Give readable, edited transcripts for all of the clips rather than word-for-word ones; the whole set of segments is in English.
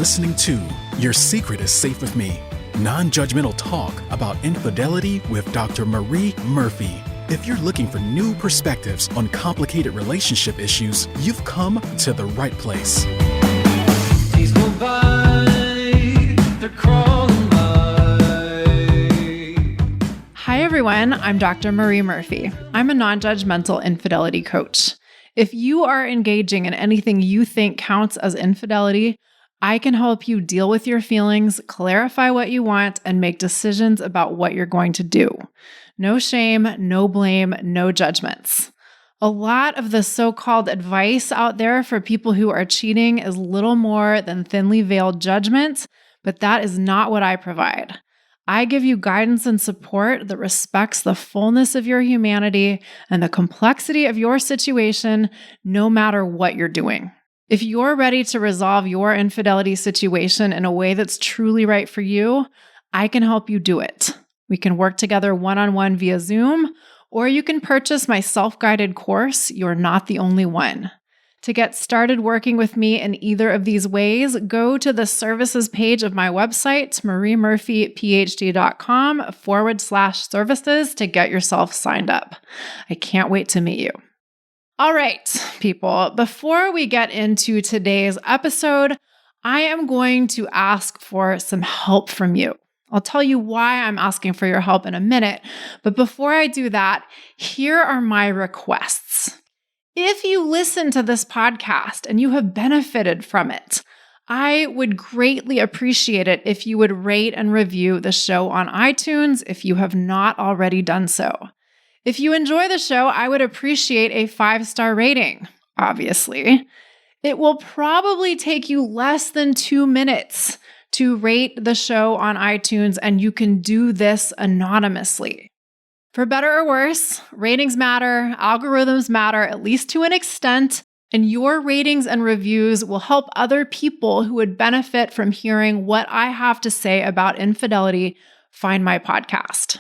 listening to Your Secret is Safe with Me, non-judgmental talk about infidelity with Dr. Marie Murphy. If you're looking for new perspectives on complicated relationship issues, you've come to the right place. Days go by, they're crawling by. Hi everyone, I'm Dr. Marie Murphy. I'm a non-judgmental infidelity coach. If you are engaging in anything you think counts as infidelity, I can help you deal with your feelings, clarify what you want, and make decisions about what you're going to do. No shame, no blame, no judgments. A lot of the so-called advice out there for people who are cheating is little more than thinly veiled judgment, but that is not what I provide. I give you guidance and support that respects the fullness of your humanity and the complexity of your situation, no matter what you're doing. If you're ready to resolve your infidelity situation in a way that's truly right for you, I can help you do it. We can work together one-on-one via Zoom, or you can purchase my self-guided course, You're Not the Only One. To get started working with me in either of these ways, go to the services page of my website, mariemurphyphd.com/services to get yourself signed up. I can't wait to meet you. All right, people, before we get into today's episode, I am going to ask for some help from you. I'll tell you why I'm asking for your help in a minute, but before I do that, here are my requests. If you listen to this podcast and you have benefited from it, I would greatly appreciate it if you would rate and review the show on iTunes if you have not already done so. If you enjoy the show, I would appreciate a 5-star rating, obviously. It will probably take you less than 2 minutes to rate the show on iTunes, and you can do this anonymously. For better or worse, ratings matter, algorithms matter, at least to an extent, and your ratings and reviews will help other people who would benefit from hearing what I have to say about infidelity find my podcast.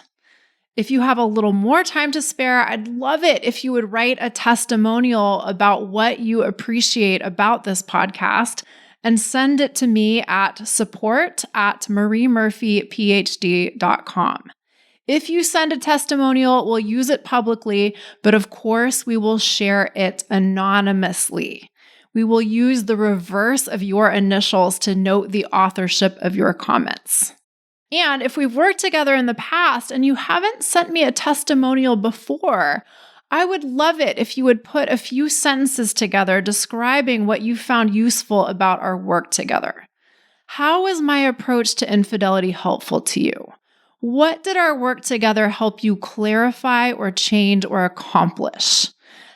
If you have a little more time to spare, I'd love it if you would write a testimonial about what you appreciate about this podcast and send it to me at support@mariemurphyphd.com. If you send a testimonial, we'll use it publicly, but of course, we will share it anonymously. We will use the reverse of your initials to note the authorship of your comments. And if we've worked together in the past and you haven't sent me a testimonial before, I would love it if you would put a few sentences together describing what you found useful about our work together. How was my approach to infidelity helpful to you? What did our work together help you clarify or change or accomplish?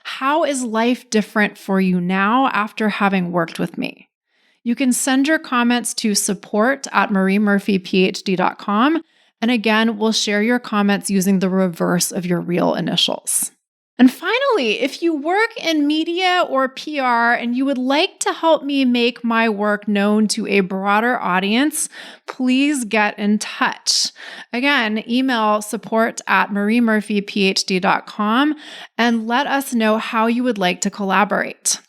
How is life different for you now after having worked with me? You can send your comments to support@mariemurphyphd.com. And again, we'll share your comments using the reverse of your real initials. And finally, if you work in media or PR and you would like to help me make my work known to a broader audience, please get in touch. Again, email support@mariemurphyphd.com and let us know how you would like to collaborate.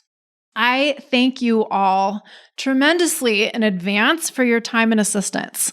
I thank you all tremendously in advance for your time and assistance.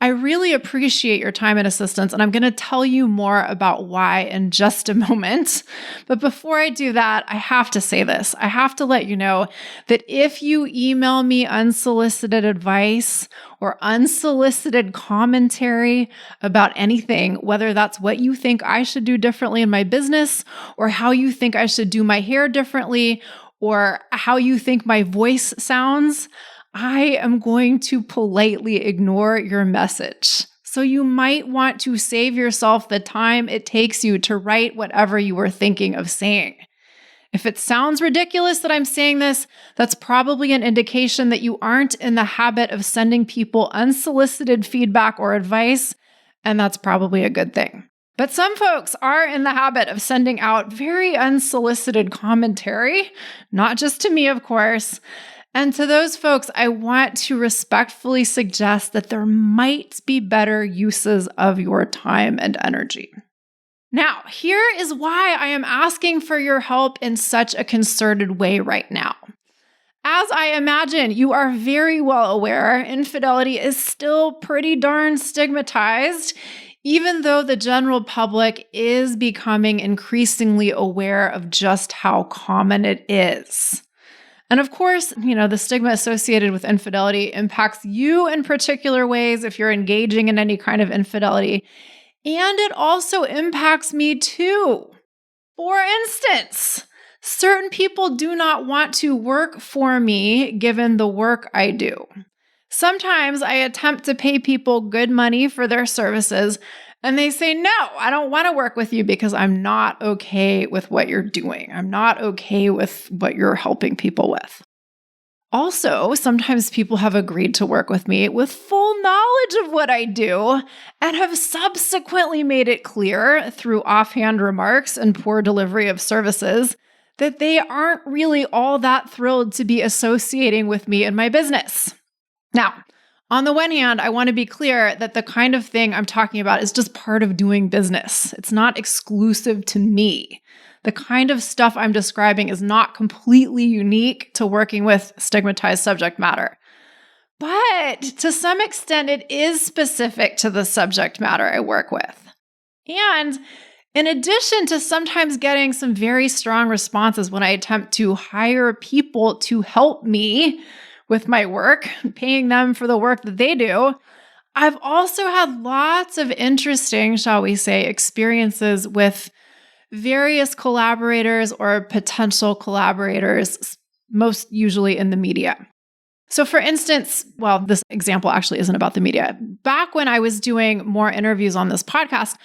I really appreciate your time and assistance, and I'm going to tell you more about why in just a moment. But before I do that, I have to say this. I have to let you know that if you email me unsolicited advice or unsolicited commentary about anything, whether that's what you think I should do differently in my business, or how you think I should do my hair differently, or how you think my voice sounds, I am going to politely ignore your message. So you might want to save yourself the time it takes you to write whatever you were thinking of saying. If it sounds ridiculous that I'm saying this, that's probably an indication that you aren't in the habit of sending people unsolicited feedback or advice, and that's probably a good thing. But some folks are in the habit of sending out very unsolicited commentary, not just to me, of course. And to those folks, I want to respectfully suggest that there might be better uses of your time and energy. Now, here is why I am asking for your help in such a concerted way right now. As I imagine you are very well aware, infidelity is still pretty darn stigmatized, even though the general public is becoming increasingly aware of just how common it is. And of course, the stigma associated with infidelity impacts you in particular ways if you're engaging in any kind of infidelity. And it also impacts me too. For instance, certain people do not want to work for me given the work I do. Sometimes I attempt to pay people good money for their services, and they say, no, I don't want to work with you because I'm not okay with what you're doing. I'm not okay with what you're helping people with. Also, sometimes people have agreed to work with me with full knowledge of what I do and have subsequently made it clear through offhand remarks and poor delivery of services that they aren't really all that thrilled to be associating with me in my business. Now, on the one hand, I want to be clear that the kind of thing I'm talking about is just part of doing business. It's not exclusive to me. The kind of stuff I'm describing is not completely unique to working with stigmatized subject matter. But to some extent, it is specific to the subject matter I work with. And in addition to sometimes getting some very strong responses when I attempt to hire people to help me with my work, paying them for the work that they do, I've also had lots of interesting, shall we say, experiences with various collaborators or potential collaborators, most usually in the media. So for instance, this example actually isn't about the media. Back when I was doing more interviews on this podcast,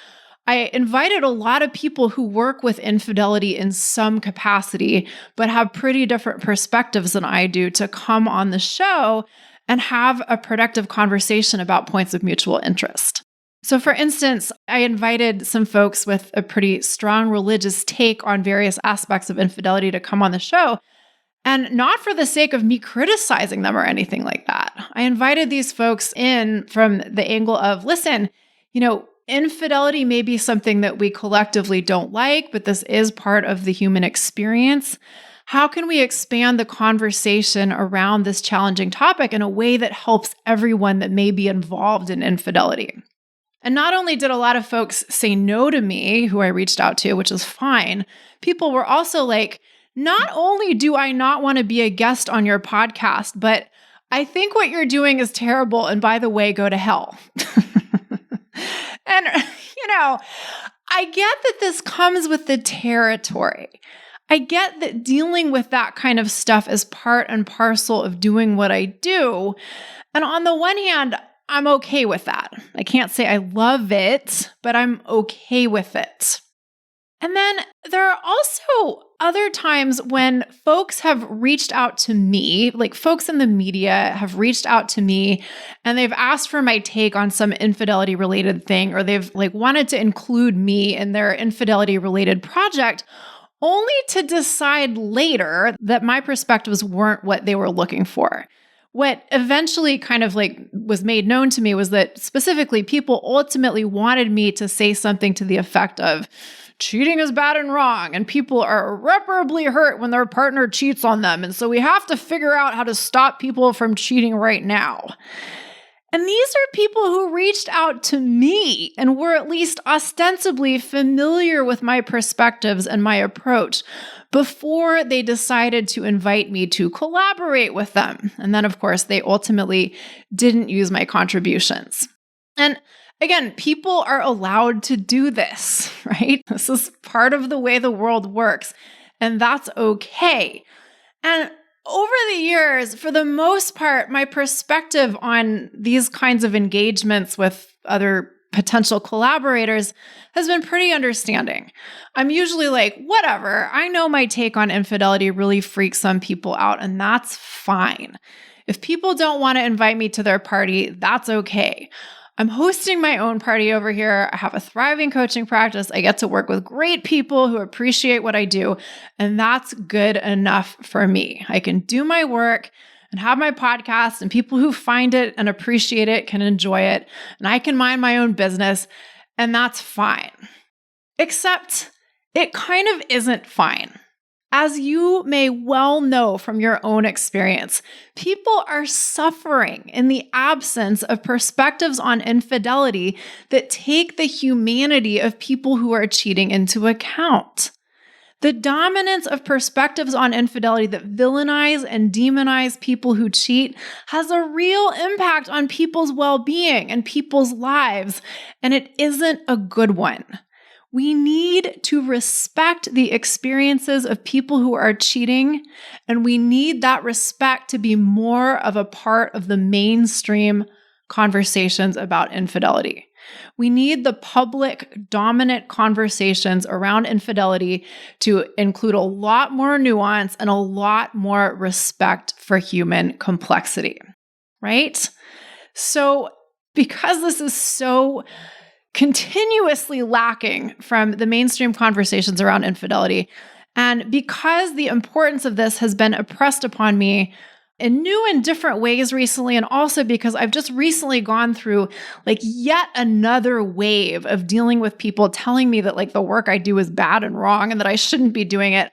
I invited a lot of people who work with infidelity in some capacity, but have pretty different perspectives than I do to come on the show and have a productive conversation about points of mutual interest. So for instance, I invited some folks with a pretty strong religious take on various aspects of infidelity to come on the show, and not for the sake of me criticizing them or anything like that. I invited these folks in from the angle of, listen, infidelity may be something that we collectively don't like, but this is part of the human experience. How can we expand the conversation around this challenging topic in a way that helps everyone that may be involved in infidelity? And not only did a lot of folks say no to me, who I reached out to, which is fine, people were also like, not only do I not want to be a guest on your podcast, but I think what you're doing is terrible. And by the way, go to hell. And, I get that this comes with the territory. I get that dealing with that kind of stuff is part and parcel of doing what I do. And on the one hand, I'm okay with that. I can't say I love it, but I'm okay with it. And then there are also other times when folks have reached out to me, like folks in the media have reached out to me and they've asked for my take on some infidelity related thing, or they've wanted to include me in their infidelity related project, only to decide later that my perspectives weren't what they were looking for. What eventually kind of was made known to me was that specifically people ultimately wanted me to say something to the effect of, cheating is bad and wrong, and people are irreparably hurt when their partner cheats on them, and so we have to figure out how to stop people from cheating right now. And these are people who reached out to me and were at least ostensibly familiar with my perspectives and my approach before they decided to invite me to collaborate with them. And then, of course, they ultimately didn't use my contributions. And again, people are allowed to do this, right? This is part of the way the world works, and that's okay. And over the years, for the most part, my perspective on these kinds of engagements with other potential collaborators has been pretty understanding. I'm usually like, whatever, I know my take on infidelity really freaks some people out, and that's fine. If people don't want to invite me to their party, that's okay. I'm hosting my own party over here. I have a thriving coaching practice. I get to work with great people who appreciate what I do, and that's good enough for me. I can do my work and have my podcast, and people who find it and appreciate it can enjoy it, and I can mind my own business, and that's fine. Except it kind of isn't fine. As you may well know from your own experience, people are suffering in the absence of perspectives on infidelity that take the humanity of people who are cheating into account. The dominance of perspectives on infidelity that villainize and demonize people who cheat has a real impact on people's well-being and people's lives, and it isn't a good one. We need to respect the experiences of people who are cheating, and we need that respect to be more of a part of the mainstream conversations about infidelity. We need the public dominant conversations around infidelity to include a lot more nuance and a lot more respect for human complexity, right? So, because this is so continuously lacking from the mainstream conversations around infidelity, and because the importance of this has been impressed upon me in new and different ways recently, and also because I've just recently gone through yet another wave of dealing with people telling me that the work I do is bad and wrong and that I shouldn't be doing it,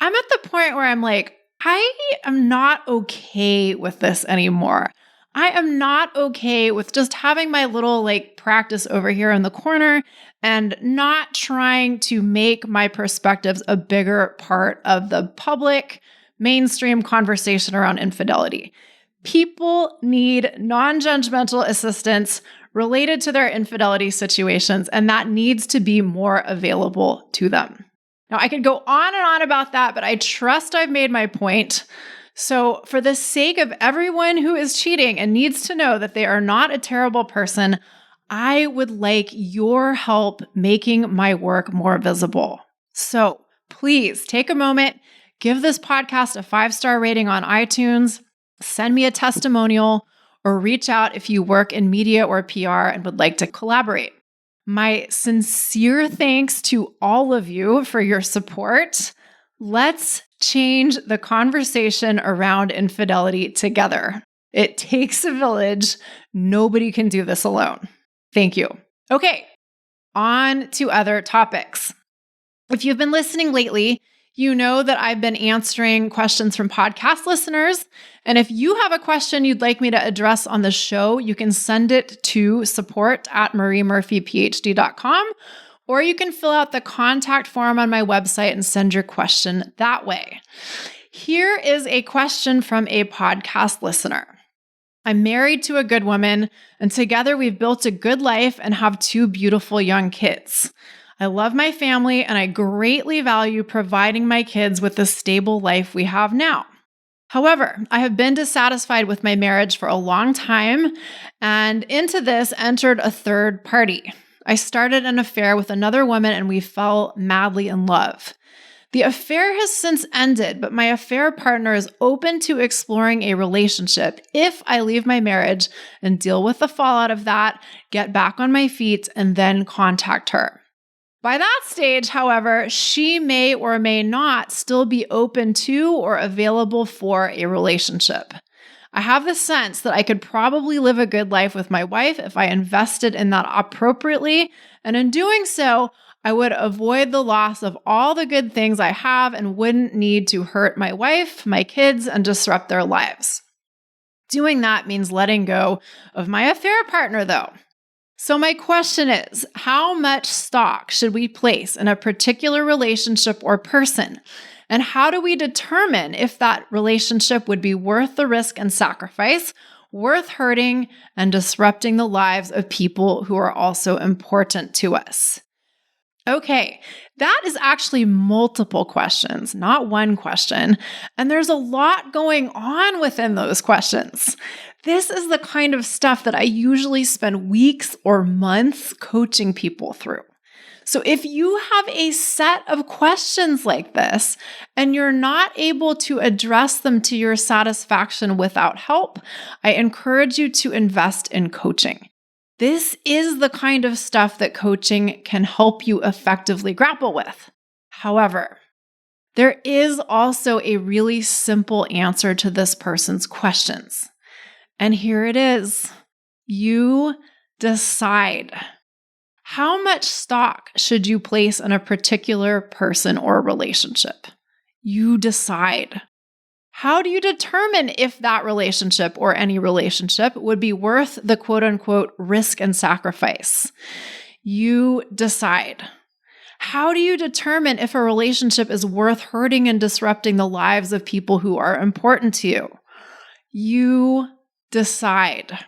I'm at the point where I'm I am not okay with this anymore. I am not okay with just having my little practice over here in the corner and not trying to make my perspectives a bigger part of the public mainstream conversation around infidelity. People need non-judgmental assistance related to their infidelity situations, and that needs to be more available to them. Now, I could go on and on about that, but I trust I've made my point. So for the sake of everyone who is cheating and needs to know that they are not a terrible person, I would like your help making my work more visible. So please take a moment, give this podcast a 5-star rating on iTunes, send me a testimonial, or reach out if you work in media or PR and would like to collaborate. My sincere thanks to all of you for your support. Let's change the conversation around infidelity together. It takes a village. Nobody can do this alone. Thank you. Okay, on to other topics. If you've been listening lately, you know that I've been answering questions from podcast listeners. And if you have a question you'd like me to address on the show, you can send it to support@mariemurphyphd.com, or you can fill out the contact form on my website and send your question that way. Here is a question from a podcast listener. I'm married to a good woman, and together we've built a good life and have 2 beautiful young kids. I love my family, and I greatly value providing my kids with the stable life we have now. However, I have been dissatisfied with my marriage for a long time, and into this entered a third party. I started an affair with another woman, and we fell madly in love. The affair has since ended, but my affair partner is open to exploring a relationship if I leave my marriage and deal with the fallout of that, get back on my feet, and then contact her. By that stage, however, she may or may not still be open to or available for a relationship. I have the sense that I could probably live a good life with my wife if I invested in that appropriately, and in doing so, I would avoid the loss of all the good things I have and wouldn't need to hurt my wife, my kids, and disrupt their lives. Doing that means letting go of my affair partner, though. So my question is, how much stock should we place in a particular relationship or person? And how do we determine if that relationship would be worth the risk and sacrifice, worth hurting and disrupting the lives of people who are also important to us? Okay, that is actually multiple questions, not one question. And there's a lot going on within those questions. This is the kind of stuff that I usually spend weeks or months coaching people through. So if you have a set of questions like this and you're not able to address them to your satisfaction without help, I encourage you to invest in coaching. This is the kind of stuff that coaching can help you effectively grapple with. However, there is also a really simple answer to this person's questions. And here it is. You decide. How much stock should you place in a particular person or relationship? You decide. How do you determine if that relationship or any relationship would be worth the quote unquote risk and sacrifice? You decide. How do you determine if a relationship is worth hurting and disrupting the lives of people who are important to you? You decide.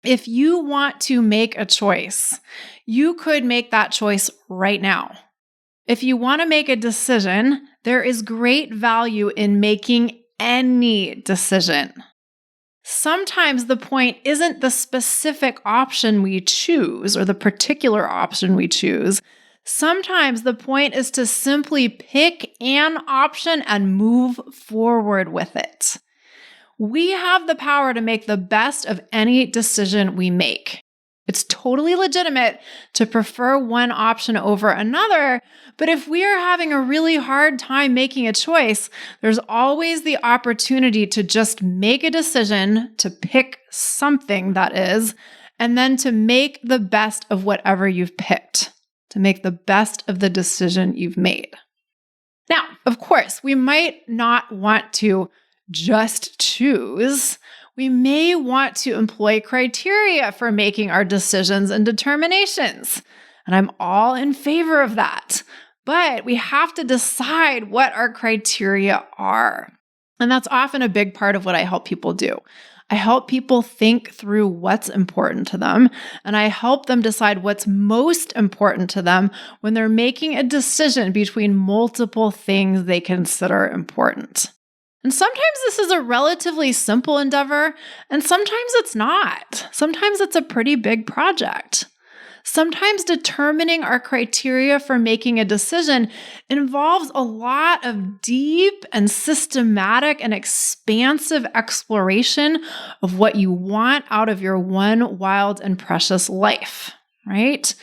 If you want to make a choice, you could make that choice right now. If you want to make a decision, there is great value in making any decision. Sometimes the point isn't the specific option we choose or the particular option we choose. Sometimes the point is to simply pick an option and move forward with it. We have the power to make the best of any decision we make. It's totally legitimate to prefer one option over another, but if we are having a really hard time making a choice, there's always the opportunity to just make a decision, to pick something that is, and then to make the best of whatever you've picked, to make the best of the decision you've made. Now, of course, we might not want to just choose. We may want to employ criteria for making our decisions and determinations. And I'm all in favor of that. But we have to decide what our criteria are. And that's often a big part of what I help people do. I help people think through what's important to them, and I help them decide what's most important to them when they're making a decision between multiple things they consider important. And sometimes this is a relatively simple endeavor, and sometimes it's not. Sometimes it's a pretty big project. Sometimes determining our criteria for making a decision involves a lot of deep and systematic and expansive exploration of what you want out of your one wild and precious life, right?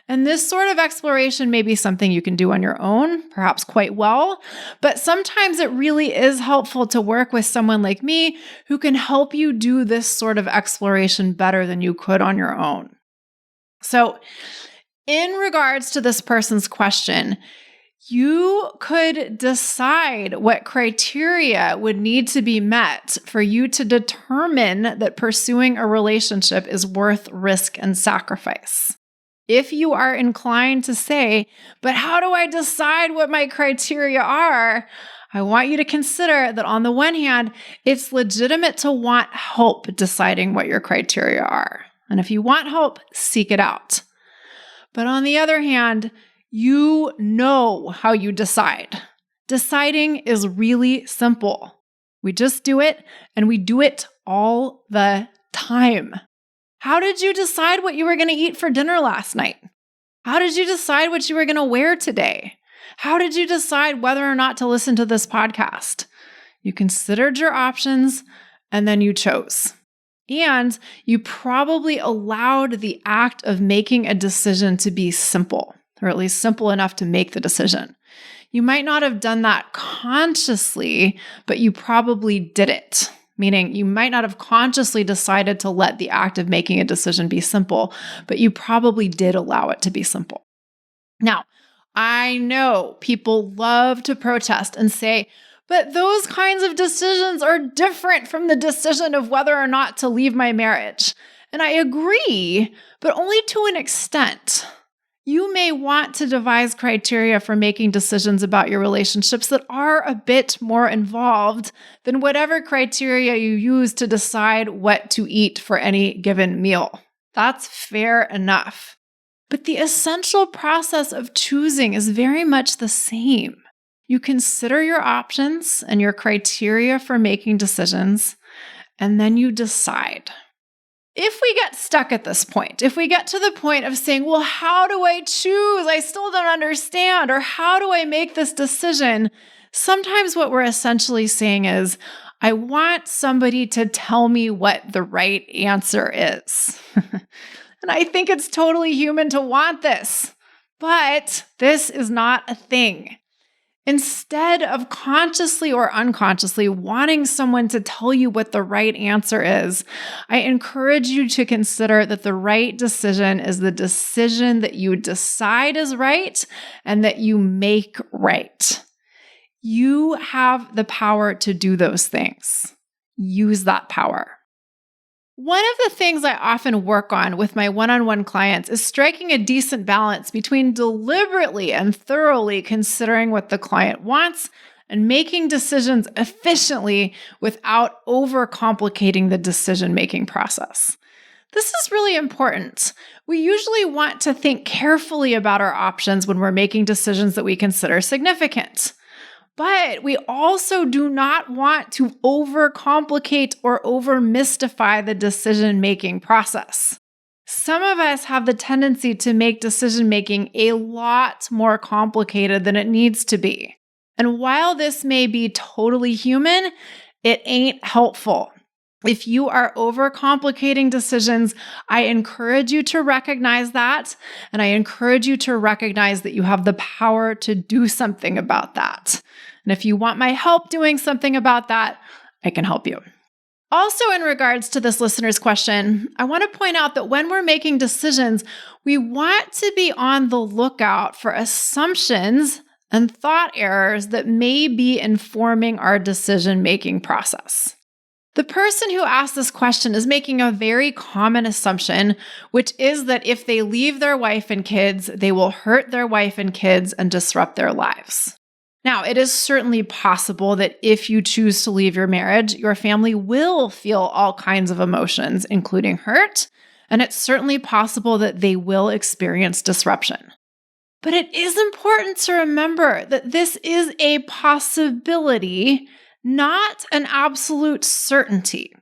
And this sort of exploration may be something you can do on your own, perhaps quite well, but sometimes it really is helpful to work with someone like me who can help you do this sort of exploration better than you could on your own. So, in regards to this person's question, you could decide what criteria would need to be met for you to determine that pursuing a relationship is worth risk and sacrifice. If you are inclined to say, but how do I decide what my criteria are? I want you to consider that on the one hand, it's legitimate to want help deciding what your criteria are. And if you want help, seek it out. But on the other hand, you know how you decide. Deciding is really simple. We just do it, and we do it all the time. How did you decide what you were going to eat for dinner last night? How did you decide what you were going to wear today? How did you decide whether or not to listen to this podcast? You considered your options, and then you chose. And you probably allowed the act of making a decision to be simple, or at least simple enough to make the decision. You might not have done that consciously, but you probably did it. Meaning you might not have consciously decided to let the act of making a decision be simple, but you probably did allow it to be simple. Now, I know people love to protest and say, but those kinds of decisions are different from the decision of whether or not to leave my marriage. And I agree, but only to an extent. You may want to devise criteria for making decisions about your relationships that are a bit more involved than whatever criteria you use to decide what to eat for any given meal. That's fair enough. But the essential process of choosing is very much the same. You consider your options and your criteria for making decisions, and then you decide. If we get stuck at this point, if we get to the point of saying, well, how do I choose? I still don't understand. Or how do I make this decision? Sometimes what we're essentially saying is, I want somebody to tell me what the right answer is. And I think it's totally human to want this, but this is not a thing. Instead of consciously or unconsciously wanting someone to tell you what the right answer is, I encourage you to consider that the right decision is the decision that you decide is right and that you make right. You have the power to do those things. Use that power. One of the things I often work on with my one-on-one clients is striking a decent balance between deliberately and thoroughly considering what the client wants and making decisions efficiently without overcomplicating the decision-making process. This is really important. We usually want to think carefully about our options when we're making decisions that we consider significant. But we also do not want to overcomplicate or overmystify the decision-making process. Some of us have the tendency to make decision-making a lot more complicated than it needs to be. And while this may be totally human, it ain't helpful. If you are overcomplicating decisions, I encourage you to recognize that, and I encourage you to recognize that you have the power to do something about that. And if you want my help doing something about that, I can help you. Also, in regards to this listener's question, I want to point out that when we're making decisions, we want to be on the lookout for assumptions and thought errors that may be informing our decision-making process. The person who asked this question is making a very common assumption, which is that if they leave their wife and kids, they will hurt their wife and kids and disrupt their lives. Now, it is certainly possible that if you choose to leave your marriage, your family will feel all kinds of emotions, including hurt, and it's certainly possible that they will experience disruption. But it is important to remember that this is a possibility, not an absolute certainty.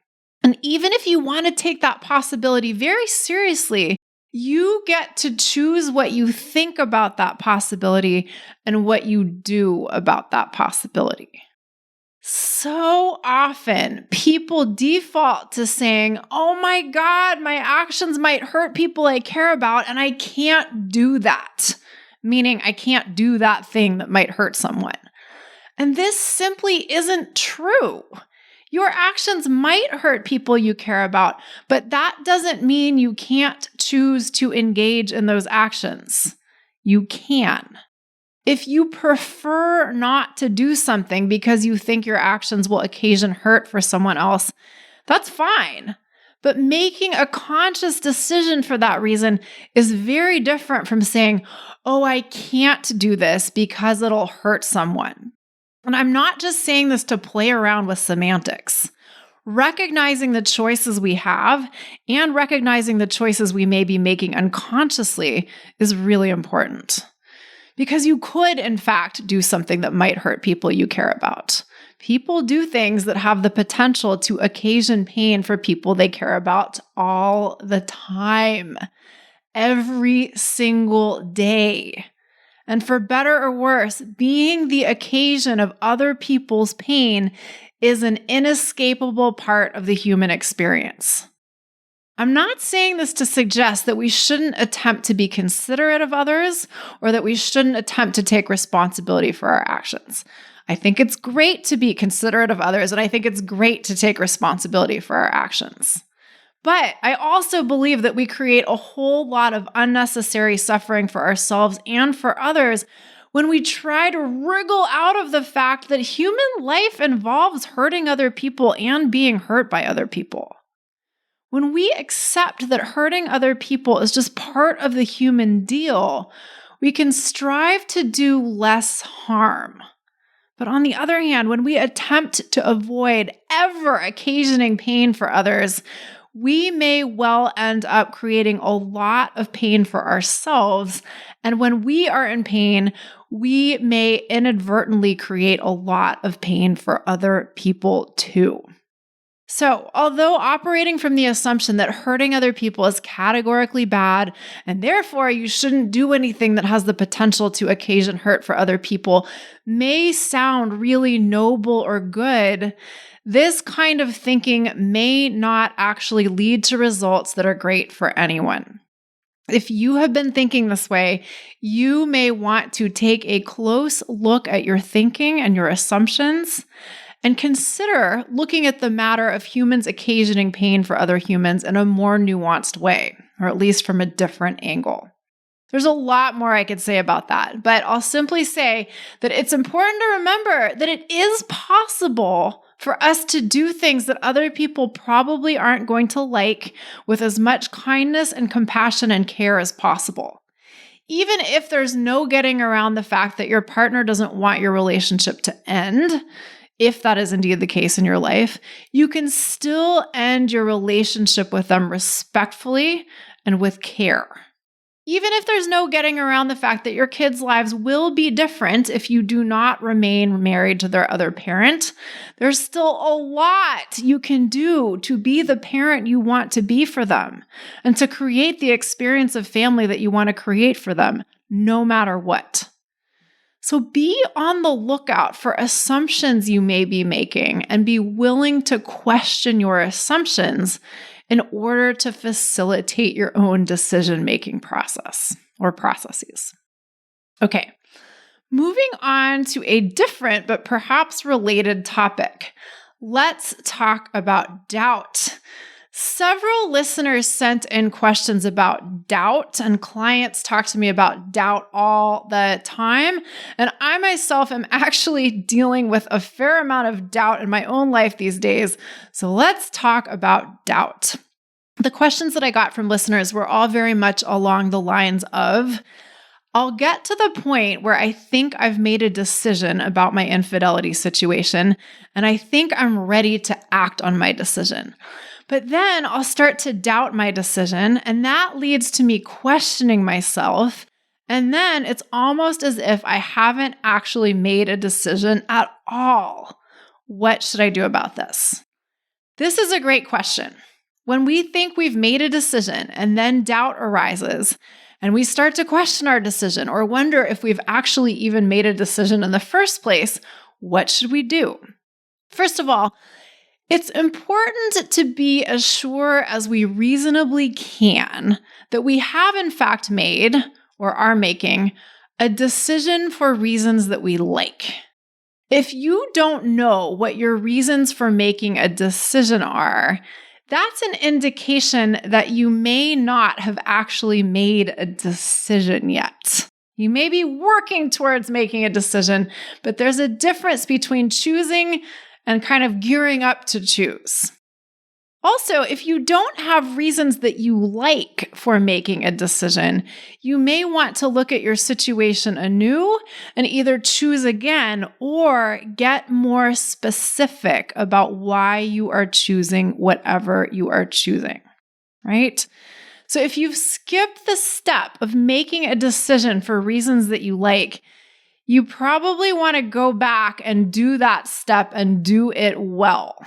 And even if you want to take that possibility very seriously, you get to choose what you think about that possibility and what you do about that possibility. So often, people default to saying, "Oh my God, my actions might hurt people I care about, and I can't do that." Meaning, I can't do that thing that might hurt someone. And this simply isn't true. Your actions might hurt people you care about, but that doesn't mean you can't choose to engage in those actions. You can. If you prefer not to do something because you think your actions will occasion hurt for someone else, that's fine. But making a conscious decision for that reason is very different from saying, "Oh, I can't do this because it'll hurt someone." And I'm not just saying this to play around with semantics. Recognizing the choices we have and recognizing the choices we may be making unconsciously is really important. Because you could, in fact, do something that might hurt people you care about. People do things that have the potential to occasion pain for people they care about all the time, every single day. And for better or worse, being the occasion of other people's pain is an inescapable part of the human experience. I'm not saying this to suggest that we shouldn't attempt to be considerate of others or that we shouldn't attempt to take responsibility for our actions. I think it's great to be considerate of others, and I think it's great to take responsibility for our actions. But I also believe that we create a whole lot of unnecessary suffering for ourselves and for others when we try to wriggle out of the fact that human life involves hurting other people and being hurt by other people. When we accept that hurting other people is just part of the human deal, we can strive to do less harm. But on the other hand, when we attempt to avoid ever occasioning pain for others, we may well end up creating a lot of pain for ourselves. And when we are in pain, we may inadvertently create a lot of pain for other people too. So, although operating from the assumption that hurting other people is categorically bad, and therefore you shouldn't do anything that has the potential to occasion hurt for other people, may sound really noble or good, this kind of thinking may not actually lead to results that are great for anyone. If you have been thinking this way, you may want to take a close look at your thinking and your assumptions and consider looking at the matter of humans occasioning pain for other humans in a more nuanced way, or at least from a different angle. There's a lot more I could say about that, but I'll simply say that it's important to remember that it is possible for us to do things that other people probably aren't going to like with as much kindness and compassion and care as possible. Even if there's no getting around the fact that your partner doesn't want your relationship to end, if that is indeed the case in your life, you can still end your relationship with them respectfully and with care. Even if there's no getting around the fact that your kids' lives will be different if you do not remain married to their other parent, there's still a lot you can do to be the parent you want to be for them and to create the experience of family that you want to create for them, no matter what. So be on the lookout for assumptions you may be making and be willing to question your assumptions in order to facilitate your own decision-making process or processes. Okay, moving on to a different but perhaps related topic. Let's talk about doubt. Several listeners sent in questions about doubt, and clients talk to me about doubt all the time. And I myself am actually dealing with a fair amount of doubt in my own life these days. So let's talk about doubt. The questions that I got from listeners were all very much along the lines of, I'll get to the point where I think I've made a decision about my infidelity situation, and I think I'm ready to act on my decision. But then I'll start to doubt my decision, and that leads to me questioning myself. And then it's almost as if I haven't actually made a decision at all. What should I do about this? This is a great question. When we think we've made a decision and then doubt arises, and we start to question our decision or wonder if we've actually even made a decision in the first place, what should we do? First of all, it's important to be as sure as we reasonably can that we have in fact made or are making a decision for reasons that we like. If you don't know what your reasons for making a decision are, that's an indication that you may not have actually made a decision yet. You may be working towards making a decision, but there's a difference between choosing and kind of gearing up to choose. Also, if you don't have reasons that you like for making a decision, you may want to look at your situation anew and either choose again or get more specific about why you are choosing whatever you are choosing, right? So if you've skipped the step of making a decision for reasons that you like, you probably want to go back and do that step and do it well.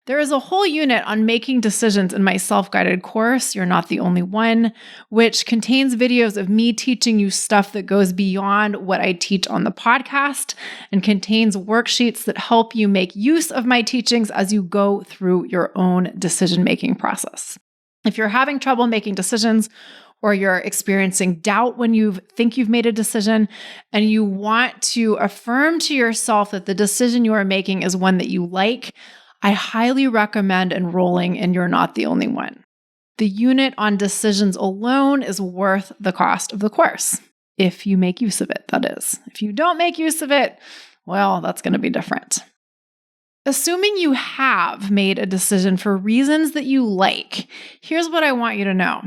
There is a whole unit on making decisions in my self-guided course, You're Not the Only One, which contains videos of me teaching you stuff that goes beyond what I teach on the podcast and contains worksheets that help you make use of my teachings as you go through your own decision-making process. If you're having trouble making decisions, or you're experiencing doubt when you think you've made a decision, and you want to affirm to yourself that the decision you are making is one that you like, I highly recommend enrolling in You're Not the Only One. The unit on decisions alone is worth the cost of the course, if you make use of it, that is. If you don't make use of it, well, that's going to be different. Assuming you have made a decision for reasons that you like, here's what I want you to know.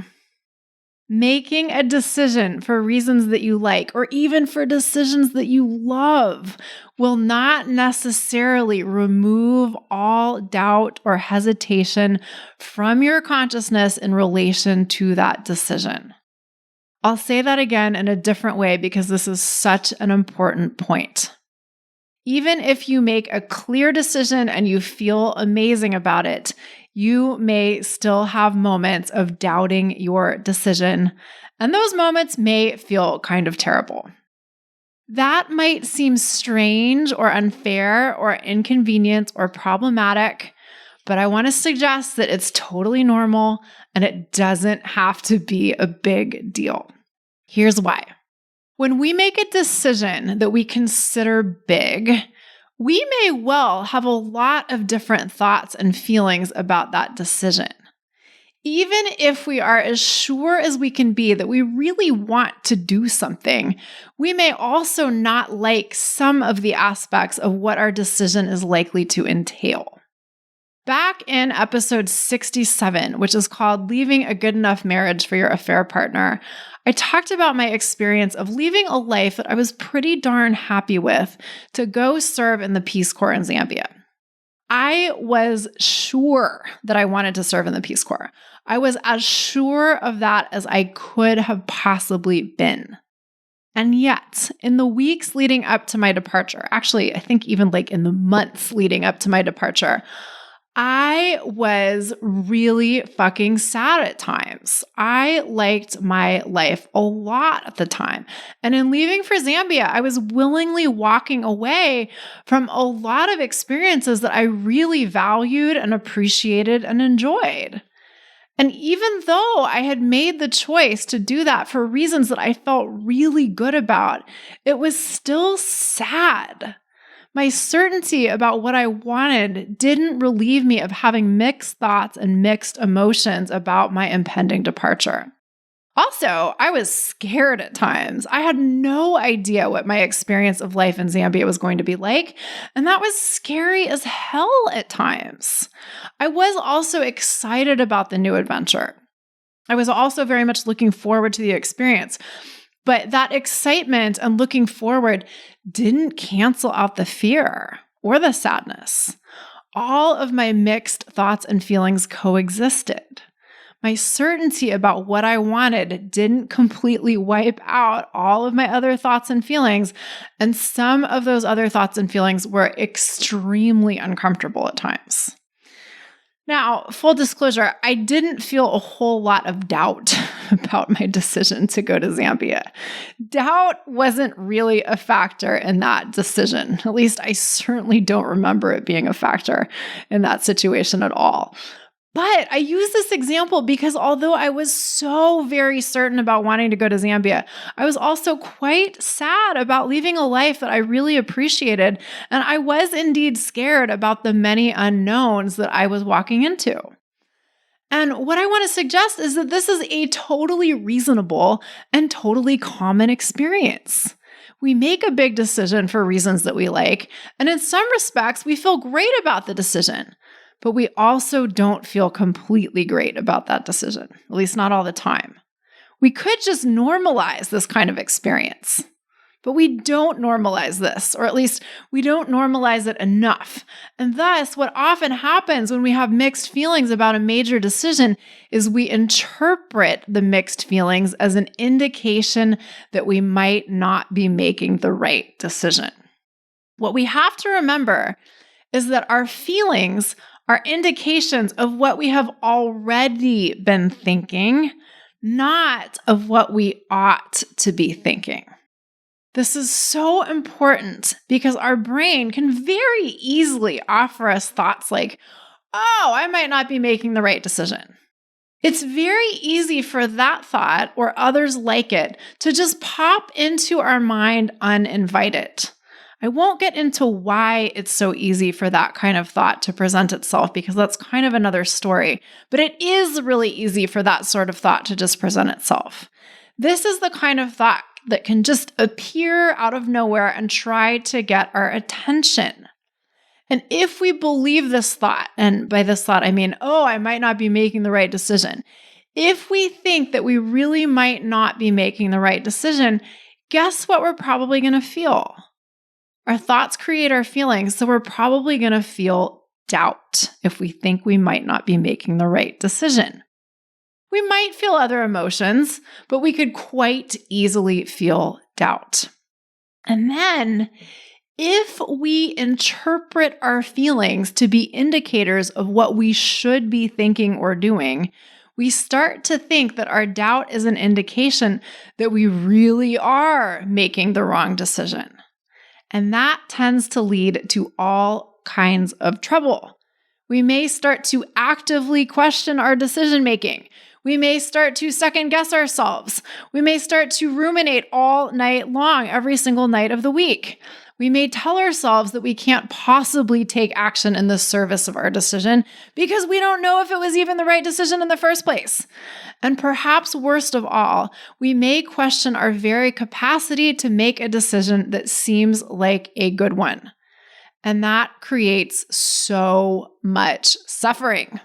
Making a decision for reasons that you like, or even for decisions that you love, will not necessarily remove all doubt or hesitation from your consciousness in relation to that decision. I'll say that again in a different way because this is such an important point. Even if you make a clear decision and you feel amazing about it, you may still have moments of doubting your decision, and those moments may feel kind of terrible. That might seem strange or unfair or inconvenient or problematic, but I want to suggest that it's totally normal and it doesn't have to be a big deal. Here's why. When we make a decision that we consider big, we may well have a lot of different thoughts and feelings about that decision. Even if we are as sure as we can be that we really want to do something, we may also not like some of the aspects of what our decision is likely to entail. Back in episode 67, which is called Leaving a Good Enough Marriage for Your Affair Partner, I talked about my experience of leaving a life that I was pretty darn happy with to go serve in the Peace Corps in Zambia. I was sure that I wanted to serve in the Peace Corps. I was as sure of that as I could have possibly been. And yet, in the weeks leading up to my departure, actually, I think even like in the months leading up to my departure, I was really fucking sad at times. I liked my life a lot at the time. And in leaving for Zambia, I was willingly walking away from a lot of experiences that I really valued and appreciated and enjoyed. And even though I had made the choice to do that for reasons that I felt really good about, it was still sad. My certainty about what I wanted didn't relieve me of having mixed thoughts and mixed emotions about my impending departure. Also, I was scared at times. I had no idea what my experience of life in Zambia was going to be like, and that was scary as hell at times. I was also excited about the new adventure. I was also very much looking forward to the experience. But that excitement and looking forward didn't cancel out the fear or the sadness. All of my mixed thoughts and feelings coexisted. My certainty about what I wanted didn't completely wipe out all of my other thoughts and feelings, and some of those other thoughts and feelings were extremely uncomfortable at times. Now, full disclosure, I didn't feel a whole lot of doubt about my decision to go to Zambia. Doubt wasn't really a factor in that decision. At least I certainly don't remember it being a factor in that situation at all. But I use this example because although I was so very certain about wanting to go to Zambia, I was also quite sad about leaving a life that I really appreciated. And I was indeed scared about the many unknowns that I was walking into. And what I want to suggest is that this is a totally reasonable and totally common experience. We make a big decision for reasons that we like, and in some respects, we feel great about the decision. But we also don't feel completely great about that decision, at least not all the time. We could just normalize this kind of experience, but we don't normalize this, or at least we don't normalize it enough. And thus, what often happens when we have mixed feelings about a major decision is we interpret the mixed feelings as an indication that we might not be making the right decision. What we have to remember is that our feelings are indications of what we have already been thinking, not of what we ought to be thinking. This is so important because our brain can very easily offer us thoughts like, oh, I might not be making the right decision. It's very easy for that thought or others like it to just pop into our mind uninvited. I won't get into why it's so easy for that kind of thought to present itself because that's kind of another story, but it is really easy for that sort of thought to just present itself. This is the kind of thought that can just appear out of nowhere and try to get our attention. And if we believe this thought, and by this thought I mean, oh, I might not be making the right decision. If we think that we really might not be making the right decision, guess what we're probably going to feel? Our thoughts create our feelings, so we're probably going to feel doubt if we think we might not be making the right decision. We might feel other emotions, but we could quite easily feel doubt. And then, if we interpret our feelings to be indicators of what we should be thinking or doing, we start to think that our doubt is an indication that we really are making the wrong decision. And that tends to lead to all kinds of trouble. We may start to actively question our decision making. We may start to second guess ourselves. We may start to ruminate all night long, every single night of the week. We may tell ourselves that we can't possibly take action in the service of our decision because we don't know if it was even the right decision in the first place. And perhaps worst of all, we may question our very capacity to make a decision that seems like a good one. And that creates so much suffering.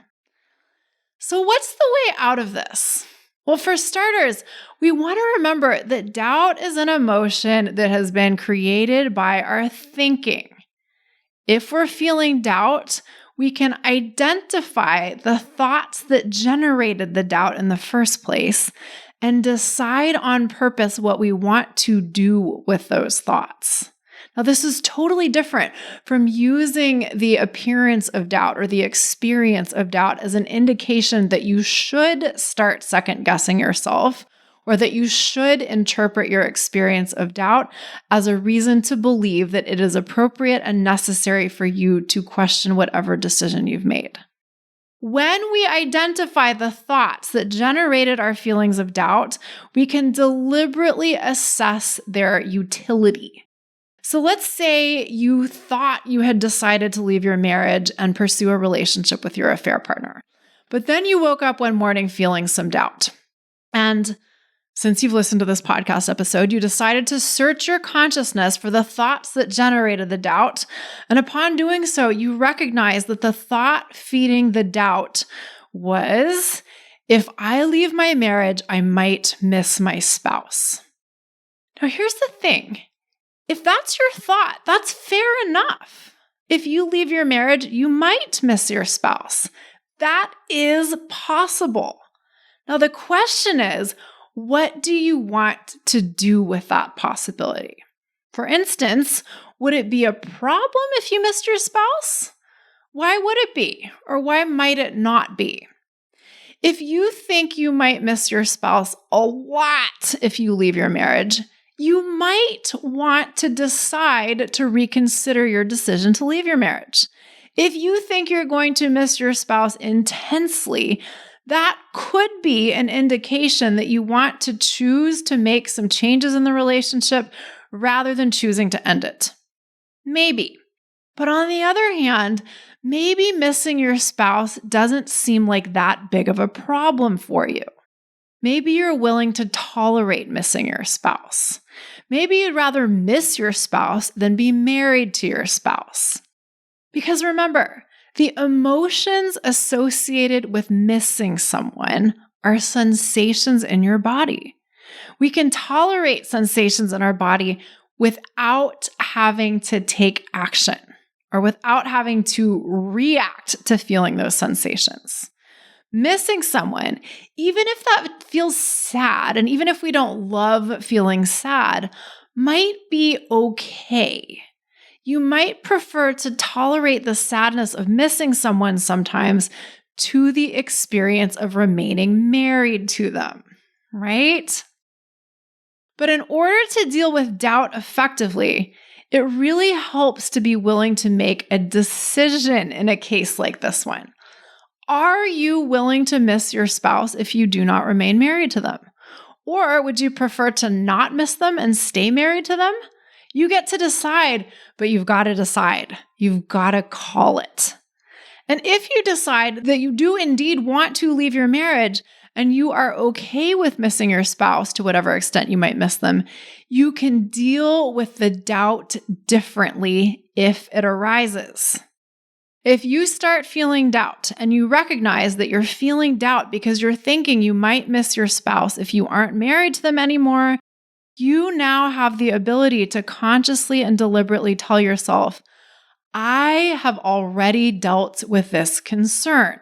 So what's the way out of this? Well, for starters, we want to remember that doubt is an emotion that has been created by our thinking. If we're feeling doubt, we can identify the thoughts that generated the doubt in the first place and decide on purpose what we want to do with those thoughts. Now, this is totally different from using the appearance of doubt or the experience of doubt as an indication that you should start second guessing yourself or that you should interpret your experience of doubt as a reason to believe that it is appropriate and necessary for you to question whatever decision you've made. When we identify the thoughts that generated our feelings of doubt, we can deliberately assess their utility. So let's say you thought you had decided to leave your marriage and pursue a relationship with your affair partner, but then you woke up one morning feeling some doubt. And since you've listened to this podcast episode, you decided to search your consciousness for the thoughts that generated the doubt. And upon doing so, you recognize that the thought feeding the doubt was, if I leave my marriage, I might miss my spouse. Now, here's the thing. If that's your thought, that's fair enough. If you leave your marriage, you might miss your spouse. That is possible. Now, the question is, what do you want to do with that possibility? For instance, would it be a problem if you missed your spouse? Why would it be? Or why might it not be? If you think you might miss your spouse a lot if you leave your marriage, you might want to decide to reconsider your decision to leave your marriage. If you think you're going to miss your spouse intensely, that could be an indication that you want to choose to make some changes in the relationship rather than choosing to end it. Maybe. But on the other hand, maybe missing your spouse doesn't seem like that big of a problem for you. Maybe you're willing to tolerate missing your spouse. Maybe you'd rather miss your spouse than be married to your spouse. Because remember, the emotions associated with missing someone are sensations in your body. We can tolerate sensations in our body without having to take action or without having to react to feeling those sensations. Missing someone, even if that feels sad, and even if we don't love feeling sad, might be okay. You might prefer to tolerate the sadness of missing someone sometimes to the experience of remaining married to them, right? But in order to deal with doubt effectively, it really helps to be willing to make a decision in a case like this one. Are you willing to miss your spouse if you do not remain married to them? Or would you prefer to not miss them and stay married to them? You get to decide, but you've got to decide. You've got to call it. And if you decide that you do indeed want to leave your marriage and you are okay with missing your spouse to whatever extent you might miss them, you can deal with the doubt differently if it arises. If you start feeling doubt and you recognize that you're feeling doubt because you're thinking you might miss your spouse if you aren't married to them anymore, you now have the ability to consciously and deliberately tell yourself, I have already dealt with this concern.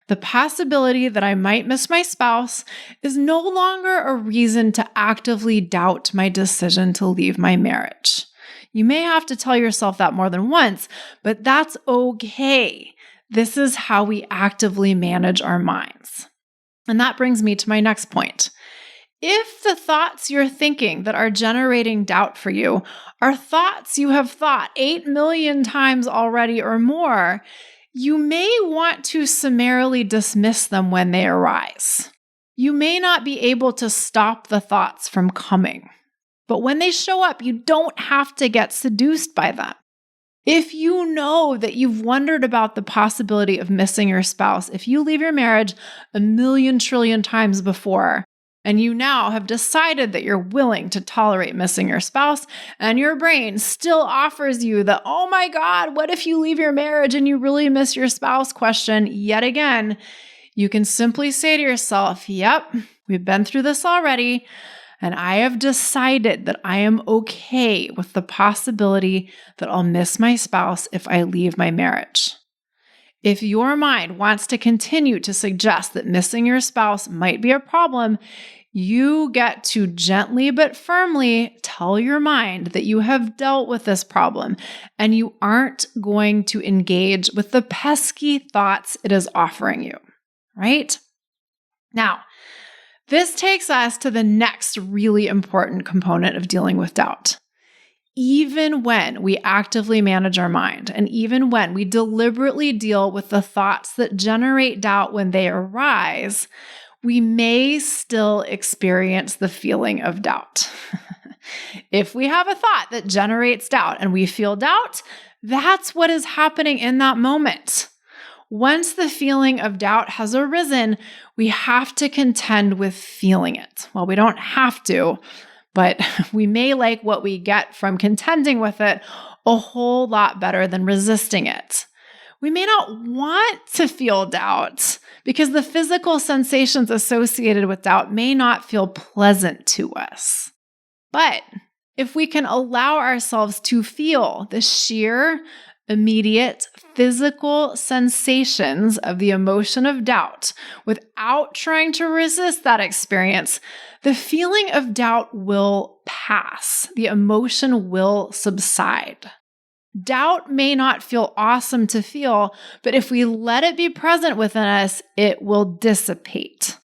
The possibility that I might miss my spouse is no longer a reason to actively doubt my decision to leave my marriage. You may have to tell yourself that more than once, but that's okay. This is how we actively manage our minds. And that brings me to my next point. If the thoughts you're thinking that are generating doubt for you are thoughts you have thought 8 million times already or more, You may want to summarily dismiss them when they arise. You may not be able to stop the thoughts from coming, but when they show up, you don't have to get seduced by them. If you know that you've wondered about the possibility of missing your spouse, if you leave your marriage a million trillion times before, and you now have decided that you're willing to tolerate missing your spouse, and your brain still offers you the, oh my God, what if you leave your marriage and you really miss your spouse question yet again, you can simply say to yourself, yep, we've been through this already, and I have decided that I am okay with the possibility that I'll miss my spouse if I leave my marriage. If your mind wants to continue to suggest that missing your spouse might be a problem, you get to gently but firmly tell your mind that you have dealt with this problem and you aren't going to engage with the pesky thoughts it is offering you, right? Now, this takes us to the next really important component of dealing with doubt. Even when we actively manage our mind, and even when we deliberately deal with the thoughts that generate doubt when they arise, we may still experience the feeling of doubt. If we have a thought that generates doubt and we feel doubt, that's what is happening in that moment. Once the feeling of doubt has arisen, we have to contend with feeling it. Well, we don't have to, but we may like what we get from contending with it a whole lot better than resisting it. We may not want to feel doubt because the physical sensations associated with doubt may not feel pleasant to us. But if we can allow ourselves to feel the sheer, immediate physical sensations of the emotion of doubt without trying to resist that experience, the feeling of doubt will pass. The emotion will subside. Doubt may not feel awesome to feel, but if we let it be present within us, it will dissipate.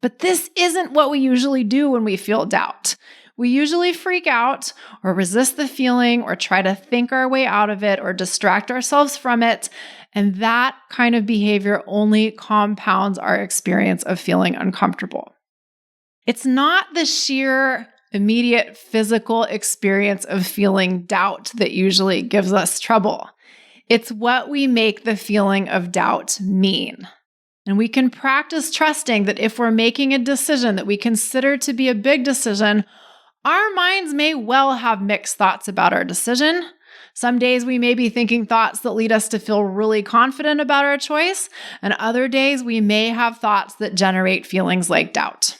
But this isn't what we usually do when we feel doubt. We usually freak out or resist the feeling or try to think our way out of it or distract ourselves from it. And that kind of behavior only compounds our experience of feeling uncomfortable. It's not the sheer immediate physical experience of feeling doubt that usually gives us trouble. It's what we make the feeling of doubt mean. And we can practice trusting that if we're making a decision that we consider to be a big decision, our minds may well have mixed thoughts about our decision. Some days we may be thinking thoughts that lead us to feel really confident about our choice, and other days we may have thoughts that generate feelings like doubt.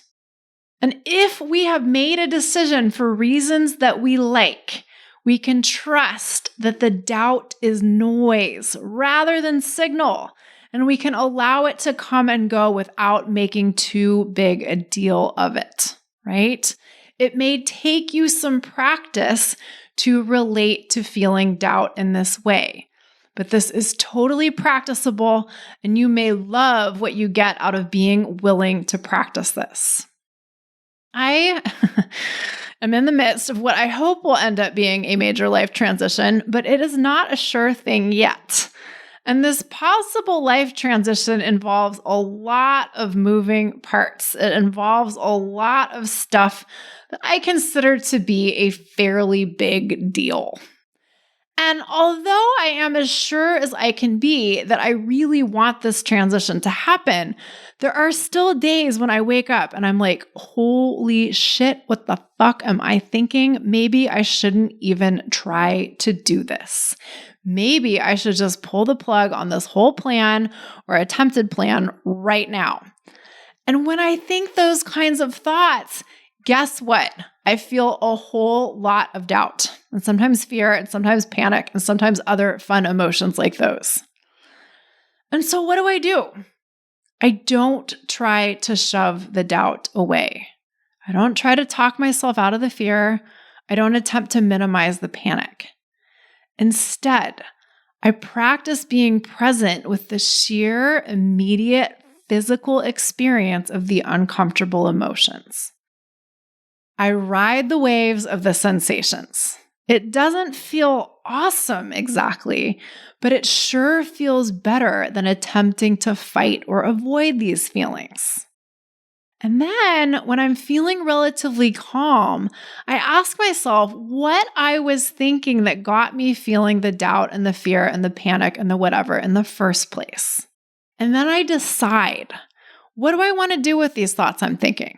And if we have made a decision for reasons that we like, we can trust that the doubt is noise rather than signal, and we can allow it to come and go without making too big a deal of it, right? It may take you some practice to relate to feeling doubt in this way, but this is totally practicable, and you may love what you get out of being willing to practice this. I am in the midst of what I hope will end up being a major life transition, but it is not a sure thing yet. And this possible life transition involves a lot of moving parts. It involves a lot of stuff that I consider to be a fairly big deal. And although I am as sure as I can be that I really want this transition to happen, there are still days when I wake up and I'm like, holy shit, what the fuck am I thinking? Maybe I shouldn't even try to do this. Maybe I should just pull the plug on this whole plan or attempted plan right now. And when I think those kinds of thoughts, guess what? I feel a whole lot of doubt and sometimes fear and sometimes panic and sometimes other fun emotions like those. And so what do? I don't try to shove the doubt away. I don't try to talk myself out of the fear. I don't attempt to minimize the panic. Instead, I practice being present with the sheer, immediate physical experience of the uncomfortable emotions. I ride the waves of the sensations. It doesn't feel awesome exactly, but it sure feels better than attempting to fight or avoid these feelings. And then when I'm feeling relatively calm, I ask myself what I was thinking that got me feeling the doubt and the fear and the panic and the whatever in the first place. And then I decide, what do I want to do with these thoughts I'm thinking?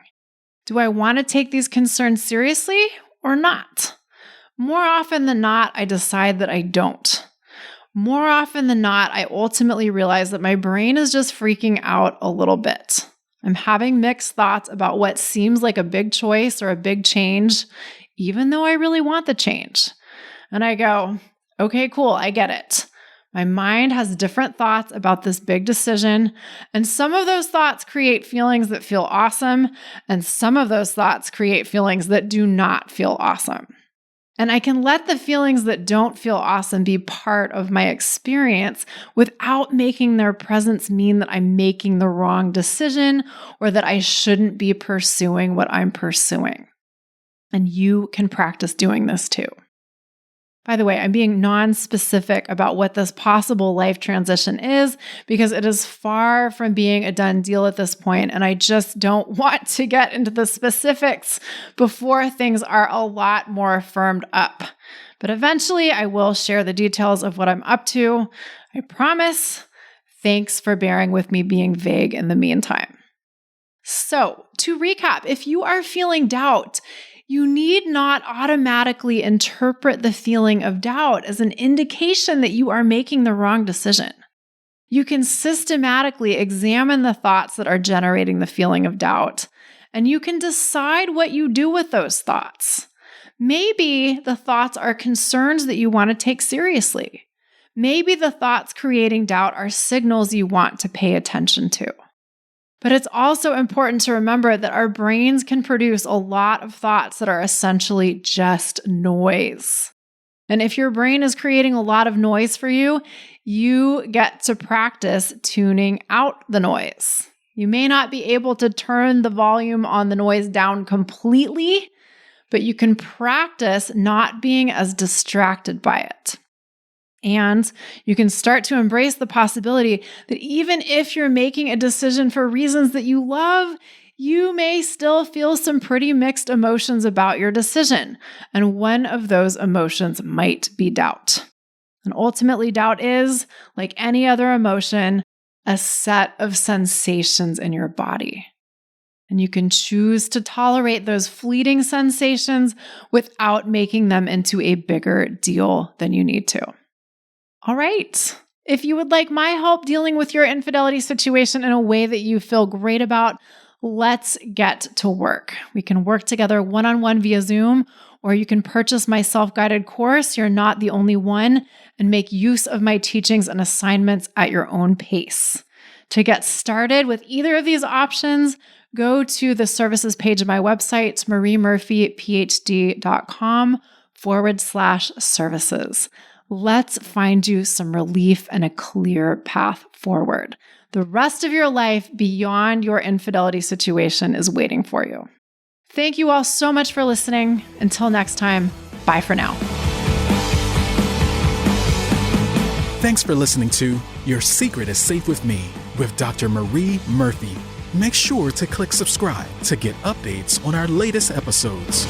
Do I want to take these concerns seriously or not? More often than not, I decide that I don't. More often than not, I ultimately realize that my brain is just freaking out a little bit. I'm having mixed thoughts about what seems like a big choice or a big change, even though I really want the change. And I go, okay, cool, I get it. My mind has different thoughts about this big decision, and some of those thoughts create feelings that feel awesome, and some of those thoughts create feelings that do not feel awesome. And I can let the feelings that don't feel awesome be part of my experience without making their presence mean that I'm making the wrong decision or that I shouldn't be pursuing what I'm pursuing. And you can practice doing this too. By the way, I'm being non-specific about what this possible life transition is because it is far from being a done deal at this point, and I just don't want to get into the specifics before things are a lot more firmed up. But eventually, I will share the details of what I'm up to. I promise. Thanks for bearing with me being vague in the meantime. So, to recap, if you are feeling doubt, you need not automatically interpret the feeling of doubt as an indication that you are making the wrong decision. You can systematically examine the thoughts that are generating the feeling of doubt, and you can decide what you do with those thoughts. Maybe the thoughts are concerns that you want to take seriously. Maybe the thoughts creating doubt are signals you want to pay attention to. But it's also important to remember that our brains can produce a lot of thoughts that are essentially just noise. And if your brain is creating a lot of noise for you, you get to practice tuning out the noise. You may not be able to turn the volume on the noise down completely, but you can practice not being as distracted by it. And you can start to embrace the possibility that even if you're making a decision for reasons that you love, you may still feel some pretty mixed emotions about your decision. And one of those emotions might be doubt. And ultimately, doubt is, like any other emotion, a set of sensations in your body. And you can choose to tolerate those fleeting sensations without making them into a bigger deal than you need to. All right. If you would like my help dealing with your infidelity situation in a way that you feel great about, let's get to work. We can work together one-on-one via Zoom, or you can purchase my self-guided course, You're Not the Only One, and make use of my teachings and assignments at your own pace. To get started with either of these options, go to the services page of my website, mariemurphyphd.com/services. Let's find you some relief and a clear path forward. The rest of your life beyond your infidelity situation is waiting for you. Thank you all so much for listening. Until next time, bye for now. Thanks for listening to Your Secret is Safe with Me with Dr. Marie Murphy. Make sure to click subscribe to get updates on our latest episodes.